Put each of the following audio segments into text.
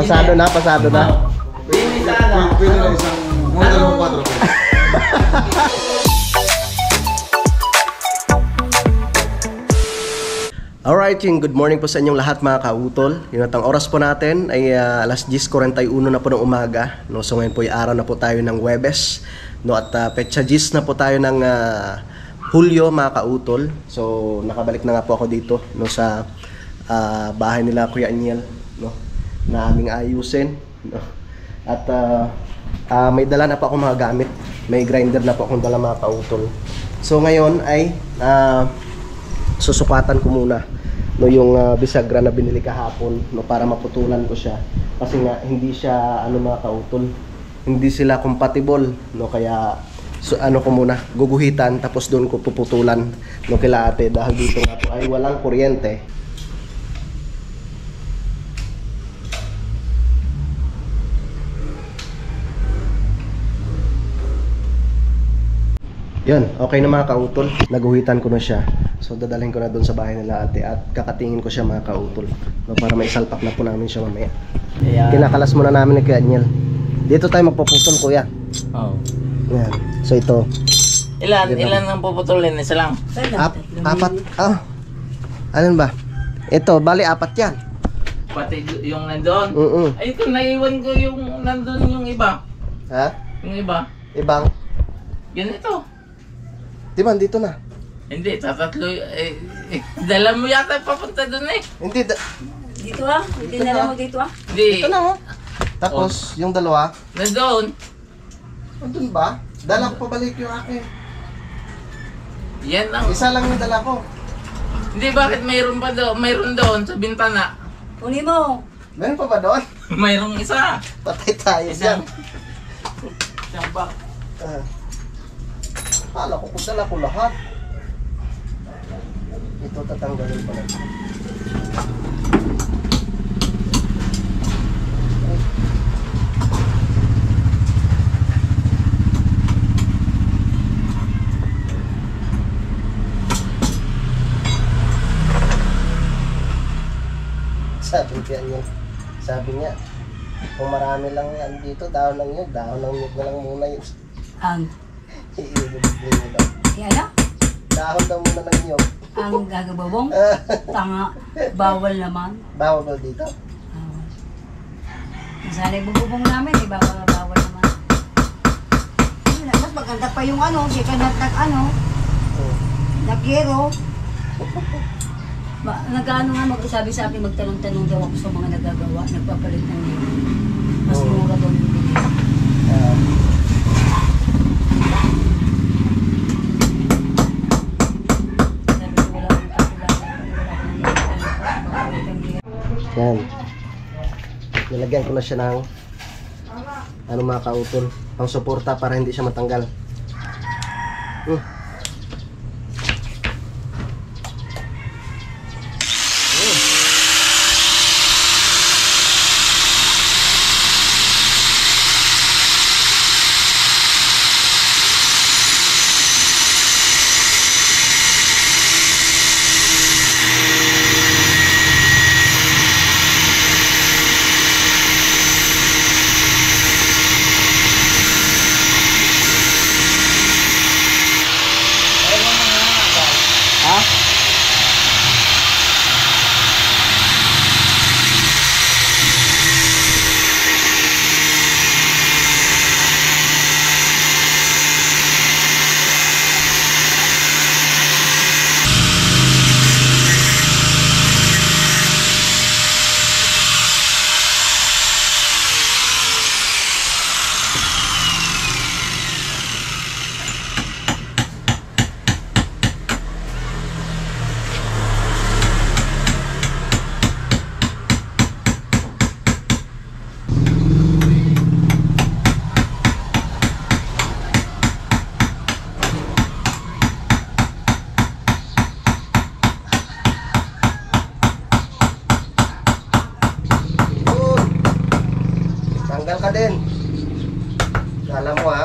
Pasado na, pasado na. Pwede na isang mga dalawang 4 pesos. Alright, good morning po sa inyong lahat mga kautol. Yung natang oras po natin ay alas 10:41 na po ng umaga. No? So ngayon po ay araw na po tayo ng Huwebes. No? At petsa 10 na po tayo ng Hulyo mga kautol. So nakabalik na nga po ako dito no, sa bahay nila Kuya Aniel, no? Na aming ayusin. No? At may dala na po ako mga gamit. May grinder na po akong dala mga kautol. So ngayon ay susukatan ko muna no yung bisagra na binili kahapon no para maputulan ko siya kasi nga hindi siya mga kautol, hindi sila compatible no, kaya ko muna guguhitan tapos doon ko puputulan no kila ate dahil dito nga po ay walang kuryente. Yun, okay na mga kautol. Naguhitan ko na siya. So dadalhin ko na doon sa bahay nila ate at kakatingin ko siya mga kautol. No, para maisalpak na po namin siya mamaya. Yeah. Kinakalas muna namin ni Kuya Aniel. Dito tayo magpuputol kuya. Oo. Yan. So ito. Ilan ang puputulin? Isa lang? Apat. Alin ba? Ito, bali apat yan. Pati yung nandun? Ay, kung naiwan ko yung nandun yung iba. Ha? Yung iba. Ibang? Ganito. Diba, dito na. Hindi, tatatlo. Dala mo yata papunta dun eh. Hindi. Dito ah? Hindi na lang mo dito ah? Hindi. Dito na oh. Tapos, yung dalawa. Nandun. Nandun ba? Dala ko pabalik yung akin. Yan lang. Isa lang yung dala ko. Hindi, bakit mayroon pa doon? Mayroon doon sa bintana. Kunin mo. Meron pa ba doon? Mayroong isa. Patay tayo dyan. Isang bak. Kala ko kung dala ko lahat. Ito tatanggalin pala. Sabi niya, kung marami lang yan dito, dahon lang yun, dahon lang yun na lang muna yun. Ang? Iibigay mo daw. Yan ah? Dahon daw muna ng yun. Ang gagababong? Tanga. Bawal naman. Bawal daw dito? Bawal. Sana ibububong namin, di ba? Bawal naman. Mas maganda pa yung di ka nag-gero. Nag-ano nga magsabi sa akin, magtanong-tanong daw ako sa mga nagagawa, nagpapalit ng nilo. Mas mura daw yung bili. Yan. Nilagyan ko na siya ng mga kautol, pang suporta para hindi siya matanggal. Tanggal ka din. Kala mo ha.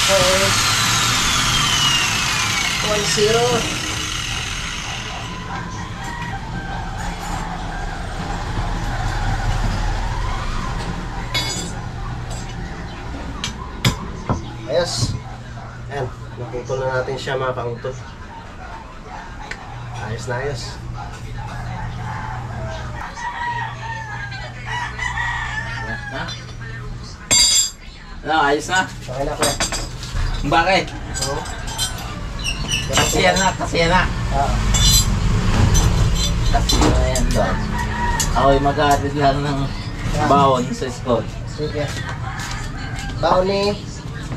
Okay. 1-0. Ayos. Ayan, naputol na natin siya mga kautol. Ayos na ayos. Na? Ano, ayos na? Okay na kuya. Bakit? Oo. Kasiyan na. Ah, Kasiyan na yan doon. Ako'y mag-aarid lang ng baon sa school. sige. Baon ni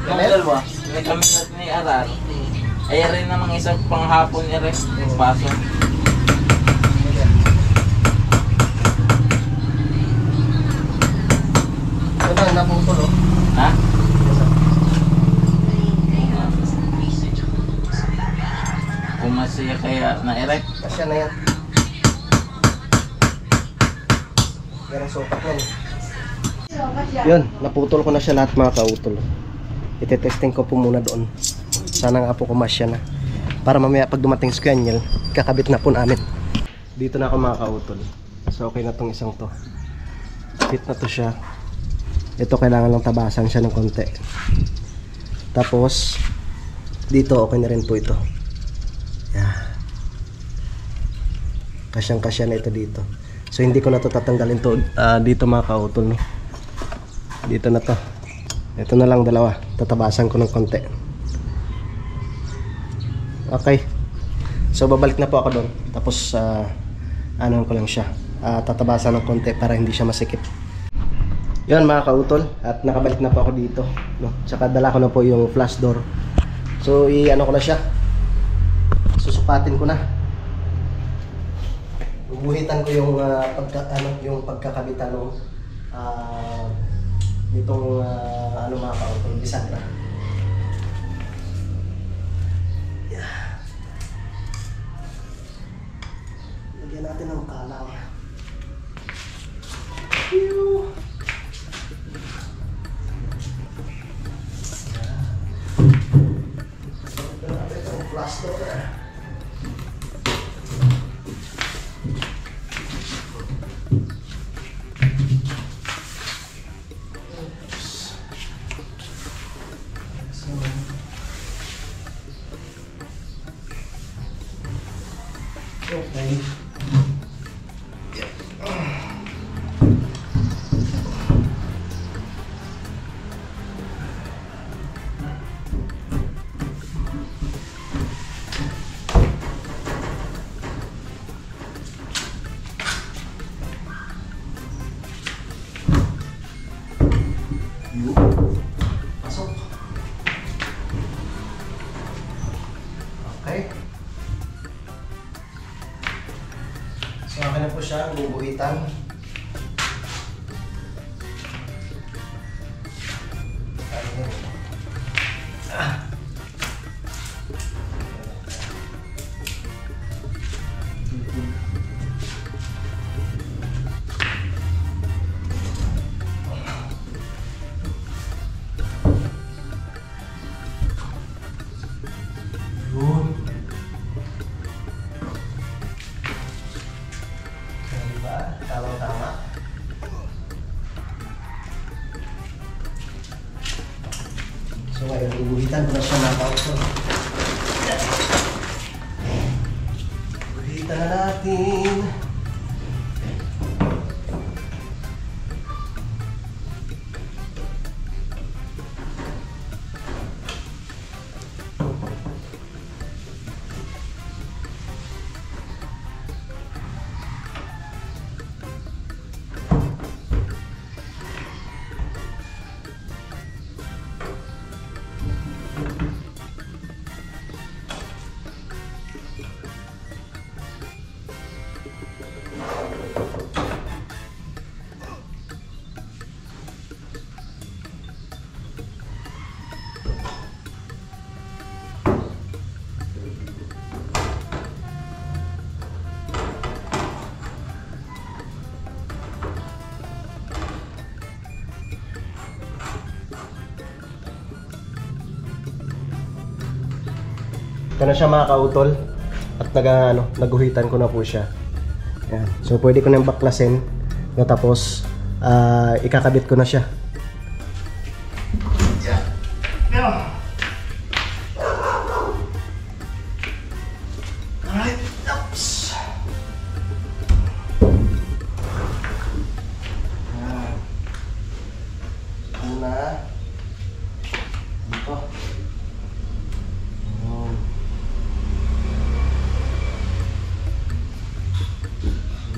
Yung dalawa, may kami ni Arar. Ay rin namang isang panghapon ni Rex. Paso. Ito na, naputol oh. Ha? Kumasiya kaya na-erect. Kasya na yan. Merong sukat na eh. Yun, naputol ko na siya lahat mga kautol. Ite-testing ko po muna doon. Sana nga po kumasya na. Para mamaya pag dumating si Kuya, kakabit na po namin. Dito na ako mga kautol. So okay na tong isang to. Fit na to siya. Ito kailangan lang tabasan siya ng konti. Tapos dito okay na rin po ito. Yeah. Kasyang kasya na ito dito. So hindi ko na to tatanggalin to dito mga kautol no. Dito na to. Ito na lang dalawa. Tatabasan ko ng konti. Okay. So babalik na po ako doon. Tapos ano ko lang siya. Tatabasan ng konti para hindi siya masikip. Yun mga kautol. At nakabalik na po ako dito no? Tsaka dala ko na po yung flash door. So i-ano ko na siya. Susukatin ko na. Bubuhitan ko yung yung pagkakabitan ng itong ano mga kautol, bisagra. Yeah. Lagyan natin ng kalang. Pew! Ito natin ang plaster. Okay. Pasok. Okay. So akin na po siya, bubuhitan. Yun. Diba? Tamang-tama. So ngayon, bubuhitan ko na siya mga kautol. Bubuhitan na natin. Ito na siya mga kautol. At naguhitan ko na po siya. Yan. So pwede ko nang baklasin. Tapos ikakabit ko na siya. Alright, oops. Una. Dito.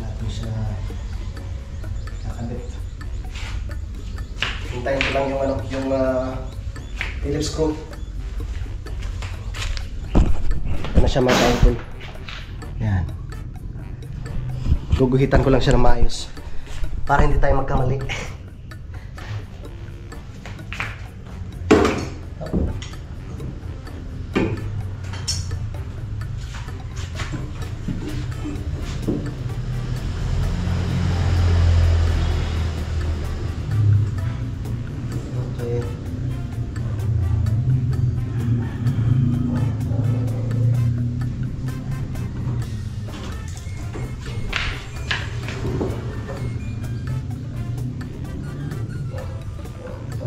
Natin siya kakabit. Hintayin ko lang yung Phillips screw. Ito na siya mga kautol. Yan. Guguhitan ko lang siya ng maayos para hindi tayo magkamali. Okay.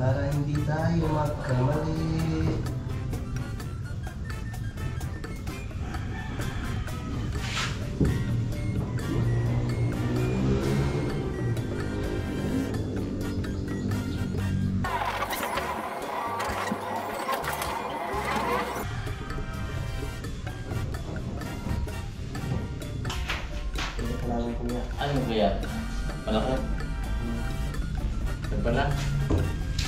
Para hindi tayo magkamali. Kailangan ko niya. Ano ba yan? Malaki? Ito pala?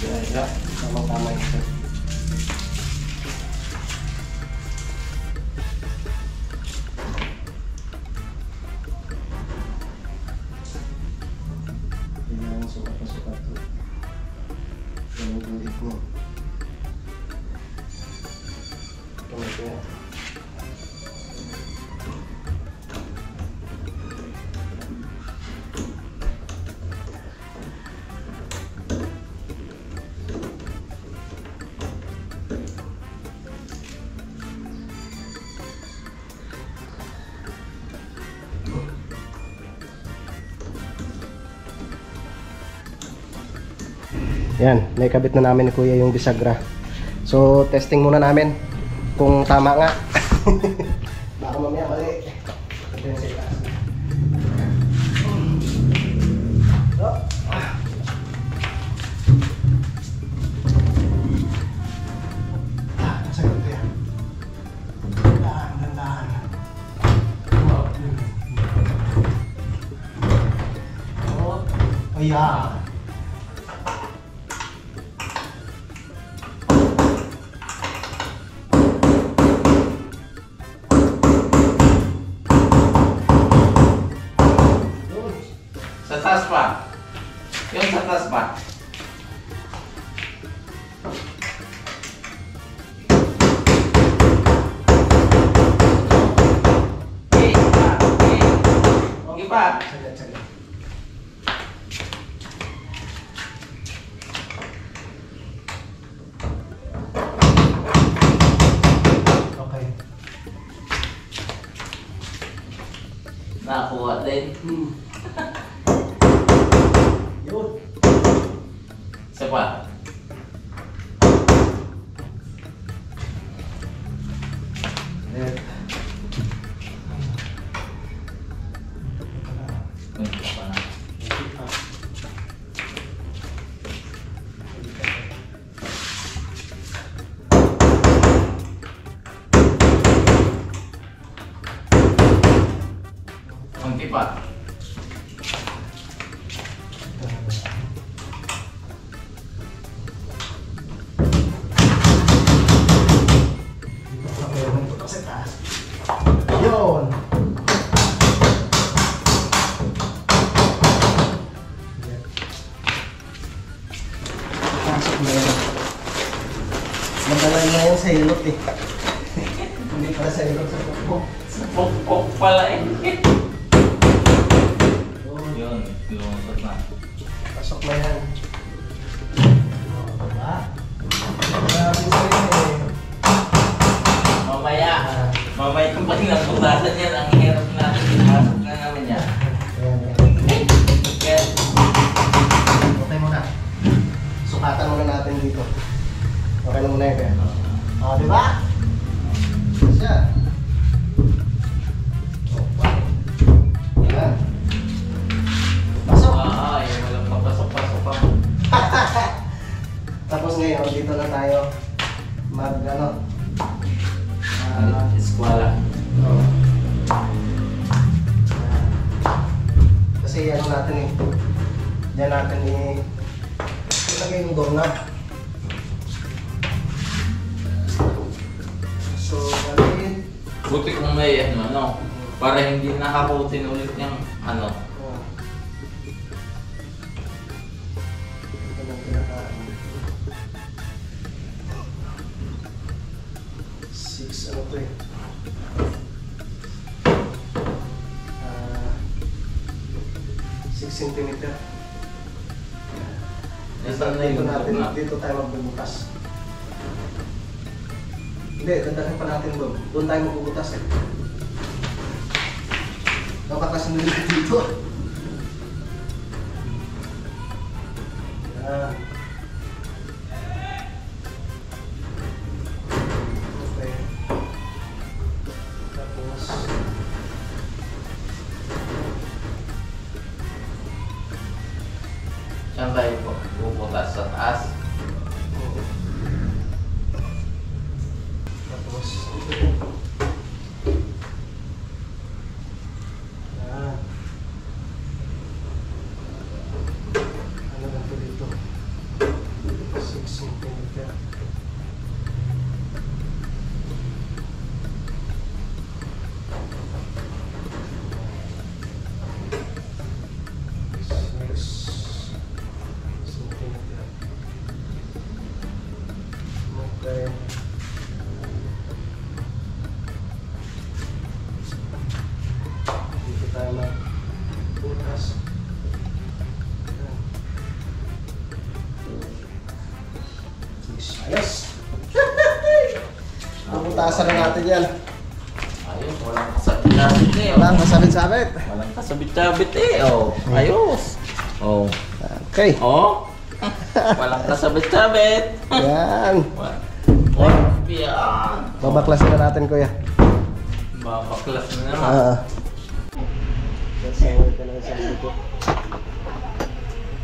Kaya tamang-tama yun siya. Kailangan sukat na sukat to. Ganun yung lit mo. Kamay ko yan. Yan, naikabit na namin ni Kuya yung bisagra. So, testing muna namin kung tama nga. Baka mamaya mali. Ito yung sa itaas. Oh. Nasagot ko yan. Dahan. Oh, ayan. Sa taas pa. Yung sa taas pa. Okay, okay. Okay pa. Saglit. Okay. Nakakuha din. Yun. Isa pa. Net. Isa pa na. Kunti pa. Yun. Pasok na yan. Madala na yan sa hilot eh. Hindi pala sa hilot sa pukpok. Sa pokpok pala eh. Yun, lumusot na. Pasok na yan. Diba? Grabe sa'yo eh. Mamaya. Mamaya pag nabutasan yan, ang hirap natin. Pasok na naman yan. Kaya, Okay muna. Sukatan muna natin dito. Okay na muna yun kaya. O, di ba? Siya. Yan. Pasok. ay, walang papasok-pasok pa. Tapos ngayon, dito na tayo mag, Eskwala. oh. Kasi ano natin eh. Diyan natin ilagay yung doorknob. So, natin. Buti kung may ano, para hindi nakaputin ulit yung ano. Oh. Ito na pinaka- 6 ano to eh. 6 centimeter. Nasaan na Dito yung natin, doorknob? dito tayo magbubukas. Hindi, dadalhin pa natin doon. Doon tayo magbubukas eh. Napakas na nila dito. Yan. Okay. Tapos, Saan tayo po? Pupunta sa taas. tapos, yan. Ano lang ito dito? 6 centimeter. Okay. Dito tayo magbukas. Ayan. Ayos! Puputasan na natin yan. Ayun, walang kasabit-sabit eh. Walang kasabit-sabit. Walang kasabit-sabit eh. Oh, ayos. Oh. Okay. Oh. Walang kasabit-sabit. Yan. Oh, yan. Babaklasin na natin, kuya. Babaklas na naman.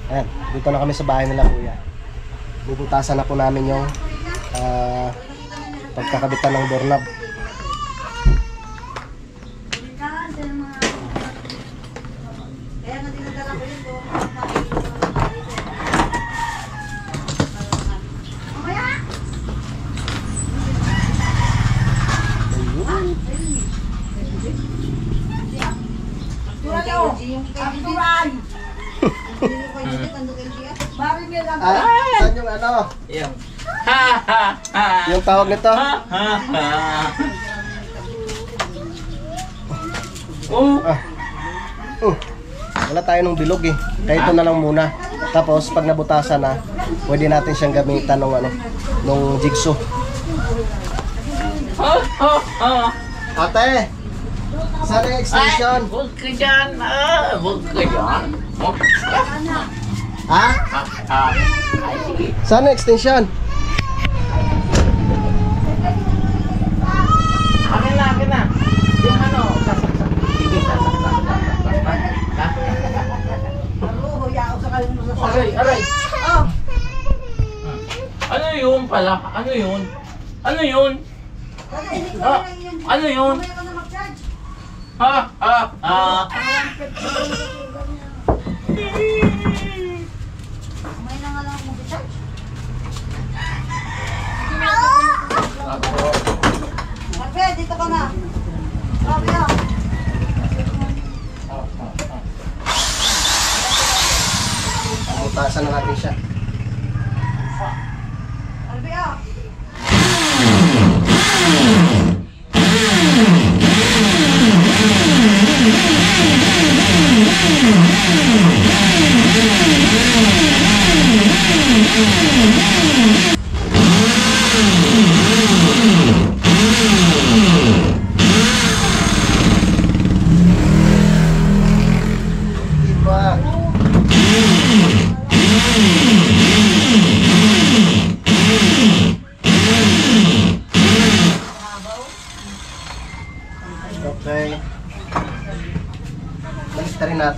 Ayan, dito na kami sa bahay nila, kuya. Bubutasan na po namin yung pagkakabitan ng doorknob. Kaya nga dinadala ko yun po. Mamaya! Turay! Saan yung ano? Yan. Ha ha ha. Yung tawag nito? Ha ha ha. Oh. Wala tayo ng bilog eh. Kaya ito na lang muna. Tapos pag nabutasan na, pwede natin siyang gamitan ng nung jigsaw. Ha ha ha. Ate! Saan yung extension? Ay, huwag ka dyan. Huwag ka dyan. Huwag ka. Ha? Ay, sige. Saan yung extension? Akin na, akin na. Yung ano, sasaksak. Hindi sasaksak. Aray, aray. Ano yun pala? Ano yun? Ano yun? Ano yun? Ha, ha, ha. May na nga lang ako mag-charge. Marpe, dito ka na. Sabi ah. Butasan na natin siya. Marpe ah.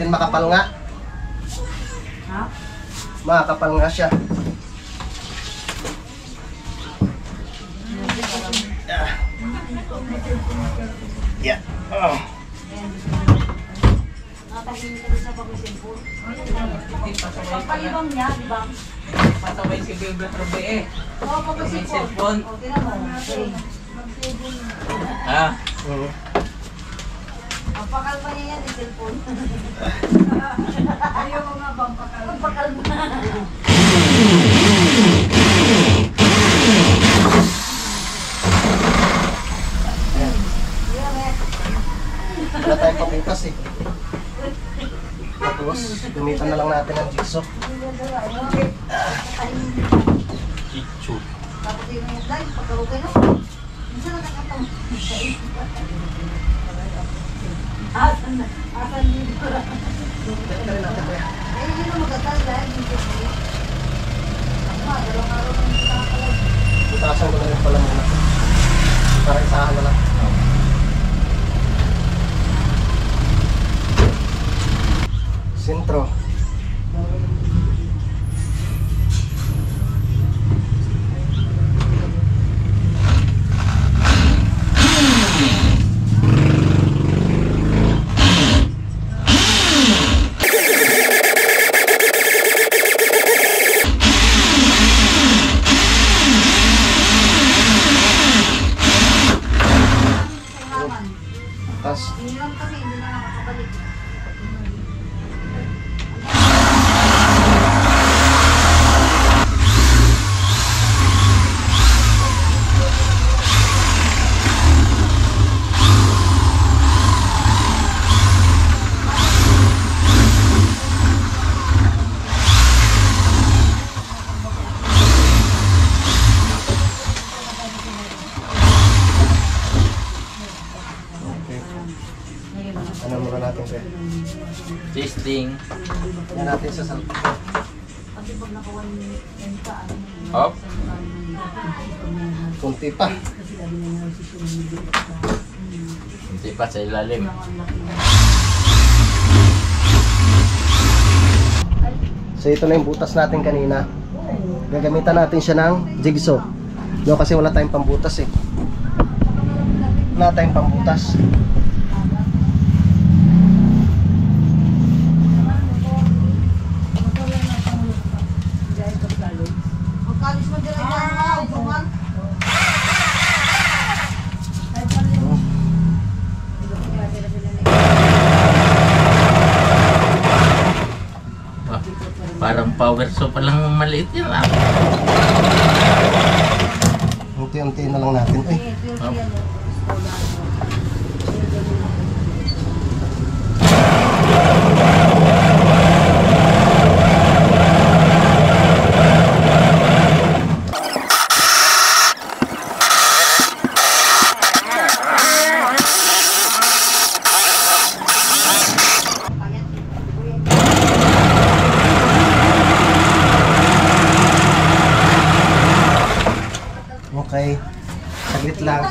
natin makapal nga. Ha? Makapal nga siya. Yeah. Oh. Nakatahimik ka sa pag-cellphone. Pagpalibang niya, di ba? Pasabay si Bebe Robe eh. Oo, May pag-cellphone. cellphone. O, tinan mo. Okay. Ha? Ang pakalma niya yan, yung cellphone. Ayaw ko nga bang pakalma? Ang pakalma. Wala tayong pabukas eh. Tapos, gamitan na lang natin ang jigsaw. Chichu. Tapos yung mga slide, pagkarugay na. Minsan nakakatawa. Asan na? Asan dito? Eh, yun ang magandang dahil dito. Dalawang araw na yung nakakalag. Butasan ko na rin pala muna. Para isahan na lang. Sentro. Tapos, Hindi lang kami, hindi na nakakabalik. ano muna natin sir? Testing. Yan natin sa salto. Kasi pag naka 1 minute, yan ka, ano na yun. Hop. Kunti pa. Hindi pa sa ilalim. So ito na yung butas natin kanina. Gagamitan natin siya ng jigsaw. No, kasi wala tayong pambutas eh. Wala tayong pambutas. Magkalis mo dyan ang mga upungan. Ah, parang power saw pa lang maliit yan ah. Unti-unti na lang natin. Ay, okay. Saglit lang.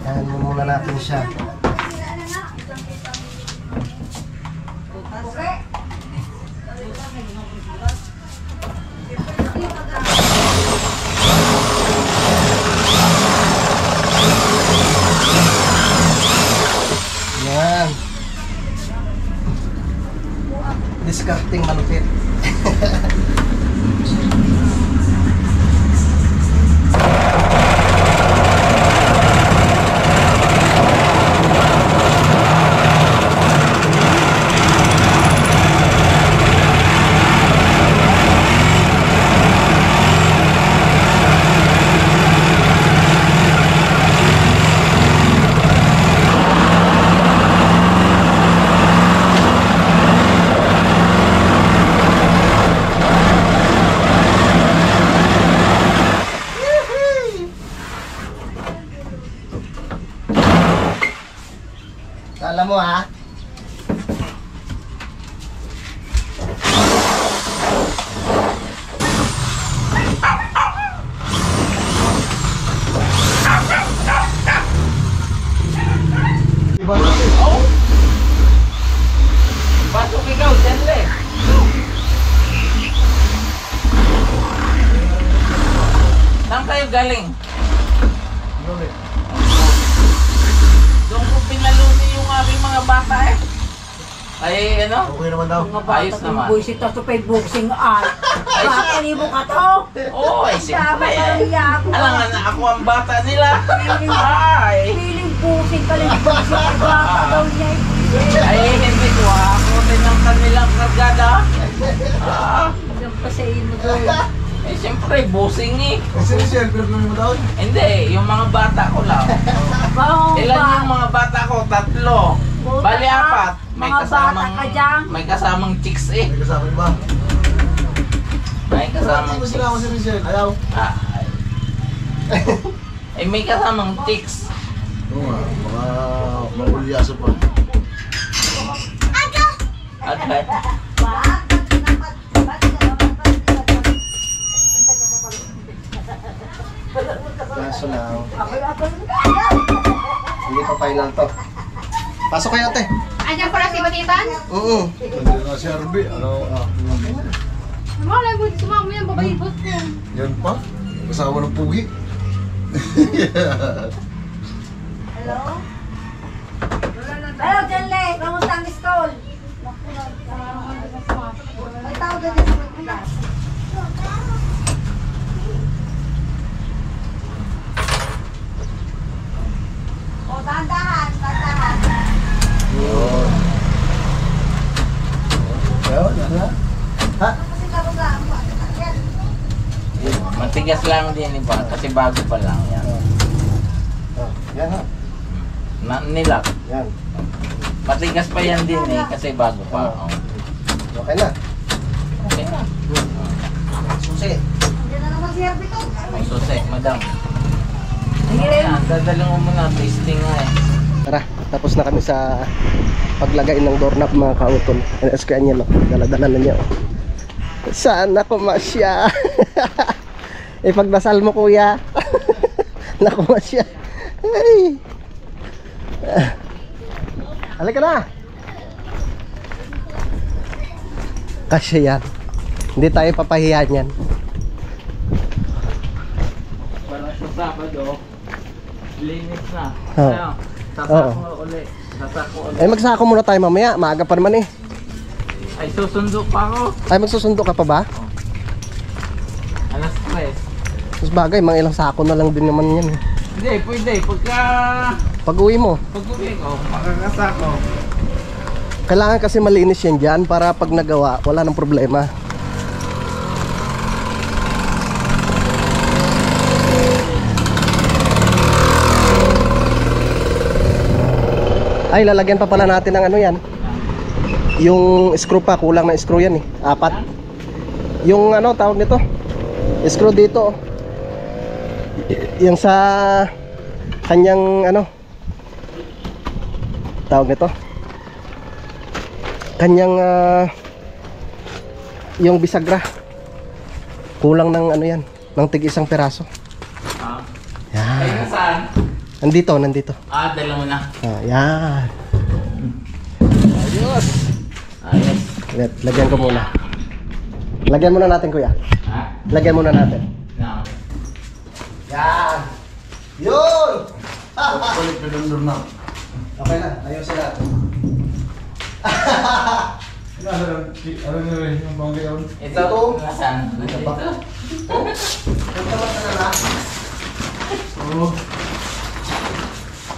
Ayan mo muna natin siya. Yan. Discarding malupit. Kala mo ha? Diba? galing? Doon ko pinaluti yung aking mga bata eh. Ay, ano? Okay naman daw. Mga bata Ayos naman. kong buisit sa supay boxing ay. Bakit mo ka to? Oo, ay Tama siyempre. ka rin ako. Alam nga na ako ang bata nila. Ay. Feeling boxing ka lang boxing ay bata daw niya. Ay, hindi ko ako din ang kanilang kargada. Ah, Ilang pasayin mo doon. eh siyempre, busing eh. Kasi Michelle, pero naman mo daw. Hindi, yung mga bata ko lang. Ilan yung mga bata ko? 3. Bali 4. May Mga kasamang, bata ka dyan. may kasamang chicks eh. May kasama ba? May Pero kasamang hindi mo sila ako chicks. si Michelle. Ayaw. Ah, eh may kasamang chicks. Oo nga, mga mangulyaso pa. Okay. Kaso lang, hindi pa final to. Pasok kayo, ate. Andiyan pala si Batitan? Oo. Nandiyan na si Arby. Ano? Malay mo, sumama mo yung babalibot ko. Yan pa? Kasama ng pugi. Hello? Hello, Janle. Kamusta ang school? May tawag na din sa mga. O, dahan-dahan, dahan-dahan. Yun. Yun, ano? Kasi karugaan mo. Yan. Matigas lang din iba kasi bago pa lang yan. Oh, yan ha. Nilak. Yan. Matigas pa yan din eh kasi bago pa. Oh. Okay na. Okay na. Susi. Diyan na naman si Herbie to. Susek, madam. Sige rin. Ayan, dadalhin ko muna. Tasting nga eh. Tara, tapos na kami sa paglagay ng doorknob mga kautol. NSK niya, no? Dala-dala na niya. Oh. Sana kumasya. Ipagdasal mo, kuya. Nakumasya. Ay. Halika na. Kasya yan. Hindi tayo papahiyan yan. Para sa Sabado, linis na. Oo. Ayun, Oo. sasako ulit. Sasako ulit. Eh, magsako muna tayo mamaya. Maaga pa naman eh. Ay, susundo pa ako. Ay, magsusundo ka pa ba? Alas 3. Mas bagay, mga ilang sako na lang din naman yan. eh. Hindi, pwede. Pagka Pag-uwi mo, pag-uwi ko, makakasako. kailangan kasi malinis yan dyan para pag nagawa, wala nang problema. Ay, lalagyan pa pala natin ng ano yan. Yung screw pa, kulang na screw yan eh. 4. Yung ano, tawag nito. Screw dito. Yung sa kanyang ano, tawag nito. Kanyang yung bisagra. Kulang ng ano yan, ng tig-1 peraso. Ah. Yan. Ay, nasaan? Nandito. Ah, dala mo na. Yan. Ayos. Ayos. Wait, lagyan ko muna. Lagyan muna natin, kuya. Ha? Lagyan muna natin. No. Yan. Yun. Balik ka doon na. Okay na, ayos na. Ano na rin yung bangkay yun? Ito, nasaan? Nandito. Oo.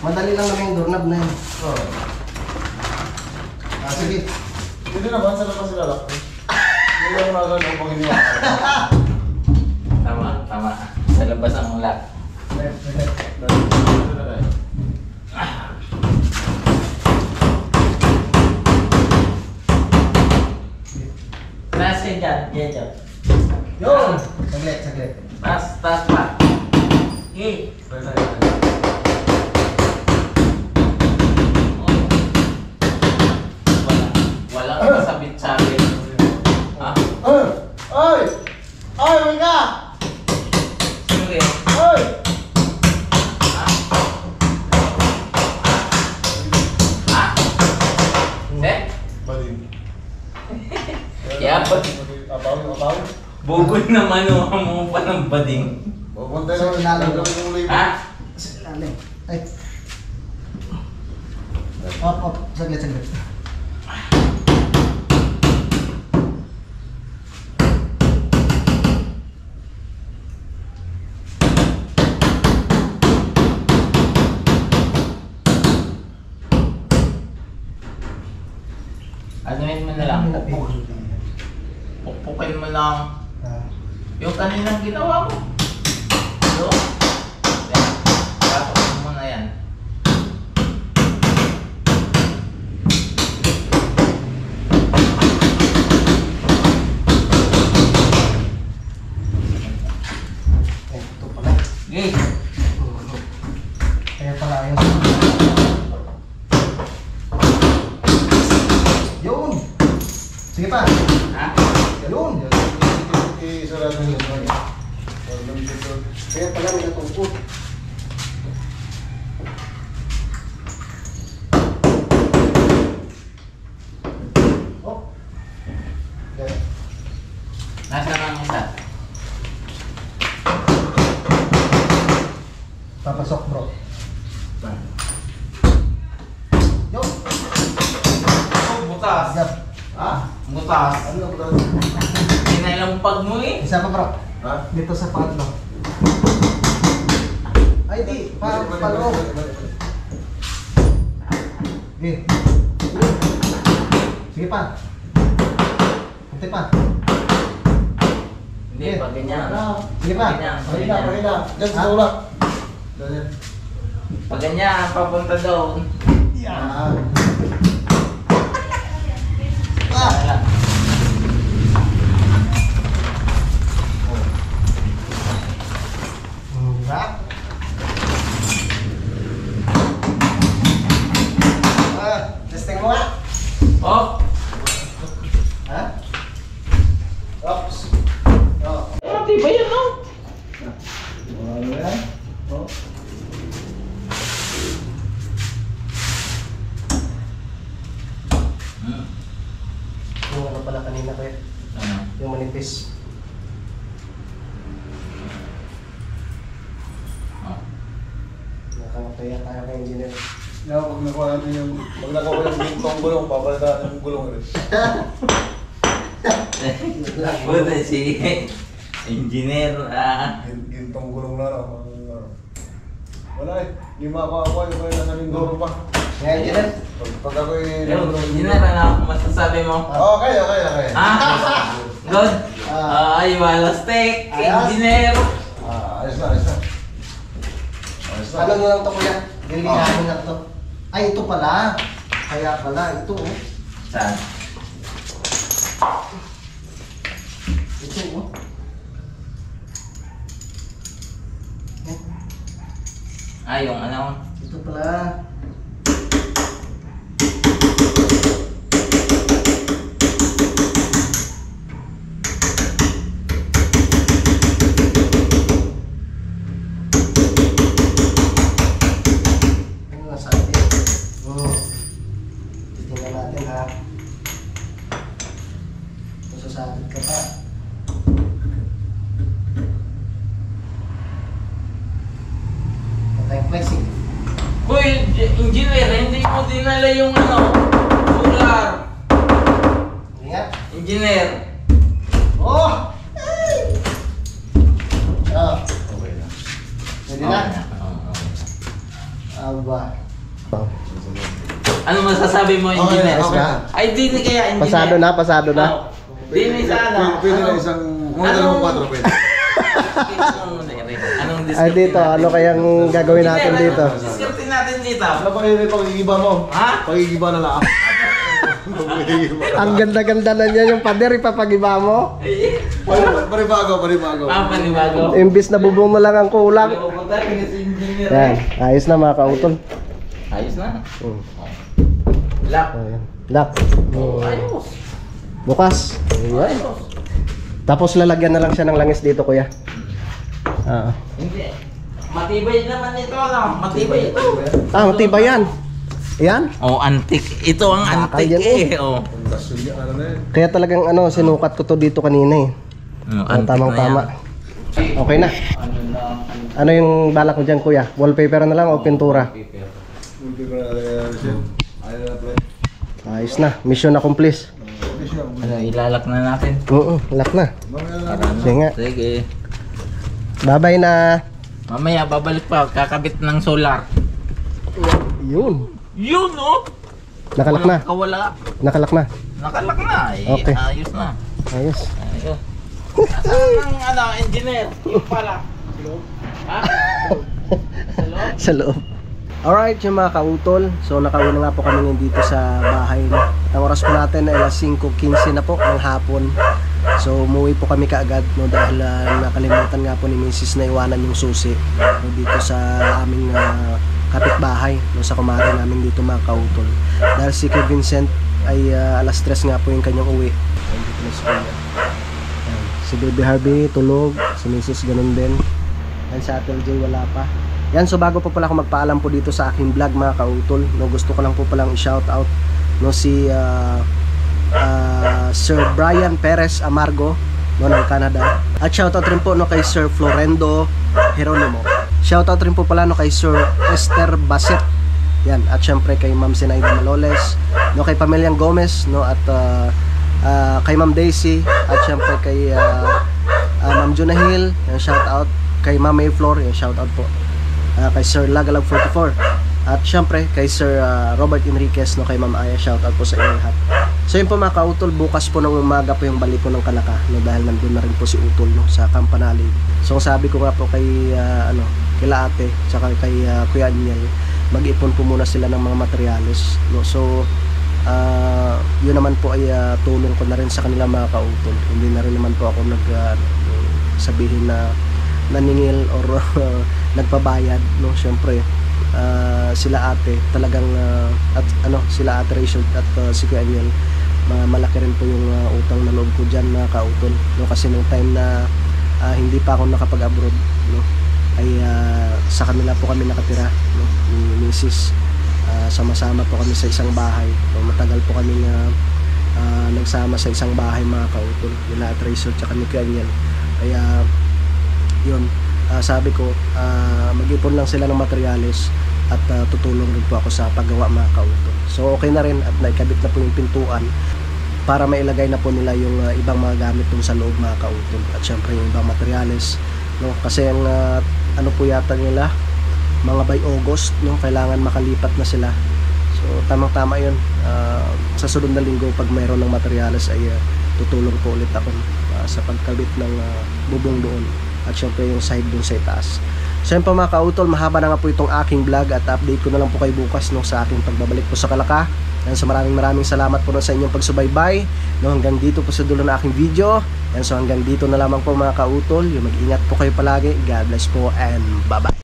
Madali lang naman yung doorknob na yun. Oo. Ah, sige. Hindi naman, sa labas sila lang. Hindi lang nagano ang panginoon. Tama. Sa labas ang lock. Taas yan dyan. Yan dyan. Yun. Saglit. Taas pa. Okay. Walang kasabit-sabit. Ah, Ay! Ay, wala! sorry. Ay! Hindi? Balin. Kaya ba? Abaw. Bugol naman mo pa ng bading. Pupunta Sa ilalim. Ha? Sa ilalim. Ay. Op. Saglit. Anuin mo na lang. Pukpukin mo lang. Yung kaninang ginawa mo. So, yan. Papukin mo na yan. Ito pala. Okay. Kaya pala ayos. Yun! Sige pa! Ha? Yun! Isarado nyo. Kaya pala may natungkot. Oh! Okay. Nasaan ang isa? Papasok bro. Yun! Oh, butas. Agad. Ha? Butas. Ano ba? Kinailampag mo eh. Isa pa bro. Ha? Dito sa panlo. Ay di, paloob. Sige. Sige pa. Kunti pa. Hindi, pag ganyan. Sige pa. Ganyan, pag Parila. ganyan. Diyan sa ula. Diyan. Pag ganyan, papunta doon. Ah. Wala. Testing mo nga. Oh, Ha? Oops. Oh. mati ba yun, no? Ano yan? Oh. Yung ano pala kanina ko Ano? yung manipis. Oh. Nakakapaya tayo kay engineer. Yan, pag nakuha natin yung... Pag nakuha ko yung gintong gulong, papalitan natin yung gulong rin. Buta si engineer. Gintong gulong na lang. Wala eh. Hindi makakuha yung kaya nasa Mindoro pa. Ngayon, engineer. Pag ako Pero, engineer, ano masasabi mo? Okay. Ah, good. Ay, wala steak. Ayos. Engineer. Ayos na. Ano na lang to kuya? Lilihanin lang to. Ay, ito pala. Kaya pala, ito oh. Saan? Ito oh. Ah, yung ano? Ito pala. Ano nasa atin? Titingnan natin ha. Masasabit ka pa. Patay flexing. Uy, engineer, hindi mo dinala yung ano, solar. Ingat. Engineer. Oh! Oh, Okay na. pwede na? Oo. Aba. Ano masasabi mo, engineer? Okay na. Ay, di ni kaya engineer. Pasado na. Oh, di ni sana. Pwede na isang... Mga dalawang 4 pwede. Anong Ay dito, ano kayang gagawin natin dito? Discarte natin dito. Ano pa kayo yung pagigiba mo? Ha? Pagigiba na lang. Ang ganda-ganda na niya yung pader, ipapagiba mo. Panibago. Ah, panibago. Imbis na bubong mo lang ang kulang. Pupunta rin si engineer. Yan, ayos na mga kautol. Ayos na. Hmm. Lock. Ayan. Lock. Ayos. Bukas. Ayan. Tapos lalagyan na lang siya ng langis dito, kuya. Hindi. Matibay naman ito, ano? Matibay ito. Matibay yan. Yan. Oh, antik. Ito ang Bakal antik yan, eh. Oh. Ano na yun? Kaya talagang sinukat ko to dito kanina eh. Antik Tamang-tama. na yan. Okay na. Ano lang. Ano yung balak mo dyan, kuya? Wallpaper na lang o pintura? Paper. Hindi ko na siya. Ayaw na play. Ayos na. Mission accomplished. Okay siya. Ano, ilalak na natin. Oo, lock na. Mamaya na. Para ano? Sige nga. Sige. Bye-bye na. Mamaya babalik pa, kakabit ng solar. Yun. Yun oh! Nakalak na. Kawala. Nakalak na. Nakalak na eh. Okay. Ayos na. Ayos. Ayos. Nasaan ang ano, engineer? Yung pala. Ha? Sa loob? Sa loob. Alright, yung mga kautol. So nakauwi na nga po kami ngayon dito sa bahay. No? At ang oras po natin ay alas 5:15 na po ng hapon. So umuwi po kami kaagad no, dahil nakalimutan nga po ni Mrs. na iwanan yung susi no, dito sa aming kapitbahay no, sa kumare namin dito mga kautol. Dahil si Kuya Vincent ay alas 3 nga po yung kanyang uwi. Ayun, dito na si Kuya. Ayan. Si Baby Harvey tulog, si Mrs. ganun din. And sa Ate LJ wala pa. Yan, so bago po pala ako magpaalam po dito sa aking vlog mga kautol, no, gusto ko lang po palang i-shout out no, si Sir Brian Perez Amargo no, ng Canada. At shout out rin po no, kay Sir Florendo Geronimo. Shout out rin po pala no, kay Sir Esther Baset. Yan, at syempre kay Ma'am Sinaida Maloles, no, kay Pamilyang Gomez no, at kay Ma'am Daisy, at syempre kay Ma'am Junahil, yan, shout out kay Ma'am Mayflor, yan, shout out po. Kay Sir Lagalag 44, at syempre kay Sir Robert Enriquez no, kay Ma'am Aya, shout out po sa inyo lahat. So yun po mga kautol, bukas po ng umaga po yung balik ko ng Kalaka no, dahil nandun na rin po si Utol no, sa Campanali. So sabi ko nga po kay kila ate saka kay Kuya Aniel, mag-ipon po muna sila ng mga materyales no. So yun naman po ay tulong ko na rin sa kanila mga kautol. Hindi na rin naman po ako sabihin na naningil or nagpabayad no. Syempre sila ate talagang at sila ate Rachel at si Kuya Aniel, malaki rin po yung utang na loob ko dyan na kautol no, kasi nung time na hindi pa ako nakapag-abroad no, ay sa kanila po kami nakatira no, ni Mrs. Sama-sama po kami sa isang bahay no, matagal po kami nagsama sa isang bahay mga kautol, nila at Rachel at ni Kuya Aniel. Kaya yun, sabi ko mag-ipon lang sila ng materyales at tutulong rin po ako sa paggawa mga kautol. So okay na rin at naikabit na po yung pintuan para mailagay na po nila yung ibang mga gamit dun sa loob mga kautol, at syempre yung ibang materyales no, kasi ang ano po yata nila mga by August no, kailangan makalipat na sila. So tamang-tama yun, sa sunod na linggo pag mayroon ng materyales ay tutulong po ulit ako sa pagkabit ng bubong doon at syempre yung side dun sa itaas. So yun po mga kautol, mahaba na nga po itong aking vlog at update ko na lang po kayo bukas no, sa aking pagbabalik po sa Kalaka. Yan, so maraming salamat po sa inyong pagsubaybay no, hanggang dito po sa dulo ng aking video. Yan, so hanggang dito na lamang po mga kautol, yung mag-ingat po kayo palagi. God bless po and bye bye.